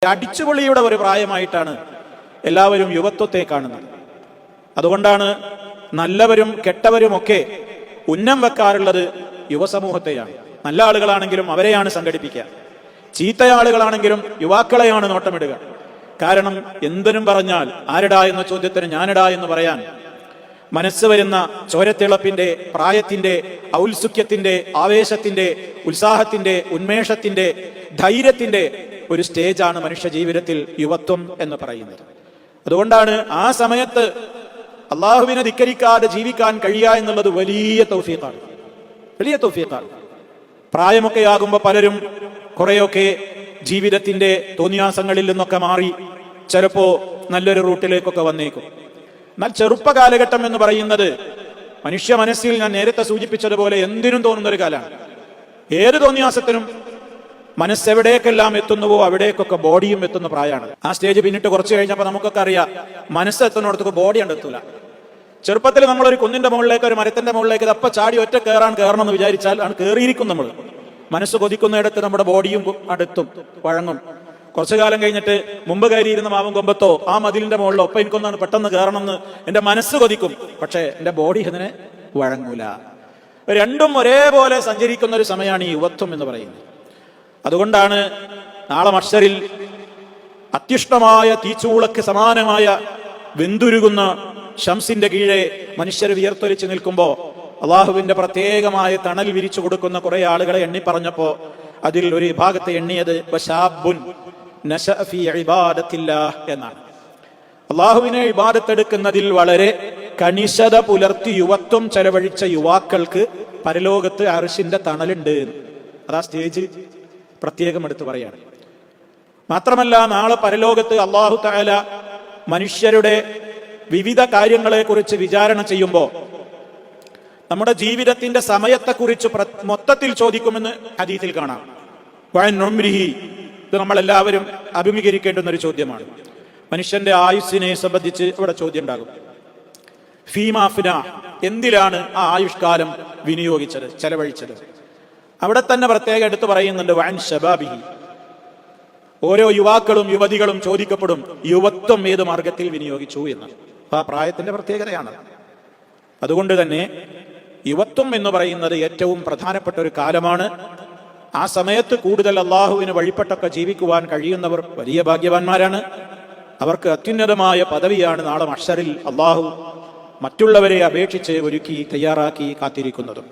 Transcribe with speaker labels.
Speaker 1: അടിച്ചുപൊളിയുടെ ഒരു പ്രായമായിട്ടാണ് എല്ലാവരും യുവത്വത്തെ കാണുന്നത്. അതുകൊണ്ടാണ് നല്ലവരും കെട്ടവരുമൊക്കെ ഉന്നം വെക്കാറുള്ളത് യുവസമൂഹത്തെയാണ്. നല്ല ആളുകളാണെങ്കിലും അവരെയാണ് സംഘടിപ്പിക്കുക, ചീത്തയാളുകളാണെങ്കിലും യുവാക്കളെയാണ് നോട്ടമിടുക. കാരണം എന്തിനും പറഞ്ഞാൽ ആരെടാ എന്ന ചോദ്യത്തിന് ഞാനെടാ എന്ന് പറയാൻ മനസ്സ് വരുന്ന ചോരത്തിളപ്പിന്റെ, പ്രായത്തിന്റെ, ഔത്സുക്യത്തിന്റെ, ആവേശത്തിന്റെ, ഉത്സാഹത്തിന്റെ, ഉന്മേഷത്തിന്റെ, ധൈര്യത്തിന്റെ ഒരു സ്റ്റേജാണ് മനുഷ്യ ജീവിതത്തിൽ യുവത്വം എന്ന് പറയുന്നത്. അതുകൊണ്ടാണ് ആ സമയത്ത് അള്ളാഹുവിനെ ധിക്കരിക്കാതെ ജീവിക്കാൻ കഴിയുക എന്നുള്ളത് വലിയ തൗഫീഖാണ്, വലിയ തൗഫീഖാണ്. പ്രായമൊക്കെ ആകുമ്പോൾ പലരും കുറെയൊക്കെ ജീവിതത്തിന്റെ തോന്നിയാസങ്ങളിൽ നിന്നൊക്കെ മാറി ചിലപ്പോ നല്ലൊരു റൂട്ടിലേക്കൊക്കെ വന്നേക്കും. എന്നാൽ ചെറുപ്പ കാലഘട്ടം എന്ന് പറയുന്നത് മനുഷ്യ മനസ്സിൽ ഞാൻ നേരത്തെ സൂചിപ്പിച്ചതുപോലെ എന്തിനും തോന്നുന്ന ഒരു കാലമാണ്. ഏത് തോന്നിയാസത്തിനും മനസ്സെവിടേക്കെല്ലാം എത്തുന്നുവോ അവിടേക്കൊക്കെ ബോഡിയും എത്തുന്ന പ്രായമാണ്. ആ സ്റ്റേജ് പിന്നിട്ട് കുറച്ച് കഴിഞ്ഞപ്പോൾ നമുക്കൊക്കെ അറിയാം, മനസ്സെത്തുന്നിടത്തൊക്കെ ബോഡി കണ്ടെത്തൂല. ചെറുപ്പത്തിൽ നമ്മളൊരു കുന്നിന്റെ മുകളിലേക്ക്, ഒരു മരത്തിന്റെ മുകളിലേക്ക് അപ്പ ചാടി ഒറ്റ കയറണം എന്ന് വിചാരിച്ചാൽ ആണ് കയറിയിരിക്കും. നമ്മൾ മനസ്സ് കൊതിക്കുന്നിടത്ത് നമ്മുടെ ബോഡിയും അടുത്തും വഴങ്ങും. കുറച്ചു കാലം കഴിഞ്ഞിട്ട് മുമ്പ് കയറിയിരുന്ന മാവും കൊമ്പത്തോ ആ മതിലിന്റെ മുകളിലോ ഒപ്പം എനിക്കൊന്നാണ് പെട്ടെന്ന് കയറണം എന്ന് എന്റെ മനസ്സ് കൊതിക്കും, പക്ഷെ എന്റെ ബോഡി അതിനെ വഴങ്ങൂല. രണ്ടും ഒരേപോലെ സഞ്ചരിക്കുന്ന ഒരു സമയമാണ് ഈ യുവത്വം എന്ന് പറയുന്നത്. അതുകൊണ്ടാണ് നാളെ മഹ്ശറിൽ അത്യുഷ്ണമായ തീച്ചൂളക്ക് സമാനമായ വെന്തുരുകുന്ന ശംസിന്റെ കീഴെ മനുഷ്യർ വിയർത്തൊലിച്ച് നിൽക്കുമ്പോൾ അള്ളാഹുവിന്റെ പ്രത്യേകമായ തണൽ വിരിച്ചു കൊടുക്കുന്ന കുറെ ആളുകളെ എണ്ണി പറഞ്ഞപ്പോ അതിൽ ഒരു വിഭാഗത്തെ എണ്ണിയത് എന്നാണ്. അള്ളാഹുവിനെ ഇബാദത്തെടുക്കുന്നതിൽ വളരെ കണിശത പുലർത്തി യുവത്വം ചെലവഴിച്ച യുവാക്കൾക്ക് പരലോകത്ത് അർശിന്റെ തണലുണ്ട്. അതാ സ്റ്റേജ് പ്രത്യേകം എടുത്തു പറയാണ്. മാത്രമല്ല നാളെ പരലോകത്ത് അള്ളാഹു തആല മനുഷ്യരുടെ വിവിധ കാര്യങ്ങളെ കുറിച്ച് വിചാരണ ചെയ്യുമ്പോൾ നമ്മുടെ ജീവിതത്തിന്റെ സമയത്തെക്കുറിച്ച് മൊത്തത്തിൽ ചോദിക്കുമെന്ന് ഹദീസിൽ കാണാം. ഇത് നമ്മളെല്ലാവരും അഭിമുഖീകരിക്കേണ്ടുന്ന ഒരു ചോദ്യമാണ്. മനുഷ്യന്റെ ആയുസ്സിനെ സംബന്ധിച്ച് അവിടെ ചോദ്യം ഉണ്ടാകും. ഫീമാഫിന, എന്തിലാണ് ആ ആയുഷ്കാലം വിനിയോഗിച്ചത്, ചെലവഴിച്ചത്? അവിടെ തന്നെ പ്രത്യേകം എടുത്തു പറയുന്നുണ്ട് വഅൻ ശബാബിഹി. ഓരോ യുവാക്കളും യുവതികളും ചോദിക്കപ്പെടും യുവത്വം ഏത് മാർഗത്തിൽ വിനിയോഗിച്ചു എന്ന്. ആ പ്രായത്തിന്റെ പ്രത്യേകതയാണ്. അതുകൊണ്ട് തന്നെ യുവത്വം എന്ന് പറയുന്നത് ഏറ്റവും പ്രധാനപ്പെട്ട ഒരു കാലമാണ്. ആ സമയത്ത് കൂടുതൽ അള്ളാഹുവിന് വഴിപ്പെട്ടൊക്കെ ജീവിക്കുവാൻ കഴിയുന്നവർ വലിയ ഭാഗ്യവാന്മാരാണ്. അവർക്ക് അത്യുന്നതമായ പദവിയാണ് നാളെ മഹ്ശറിൽ അള്ളാഹു മറ്റുള്ളവരെ അപേക്ഷിച്ച് ഒരുക്കി തയ്യാറാക്കി കാത്തിരിക്കുന്നതും.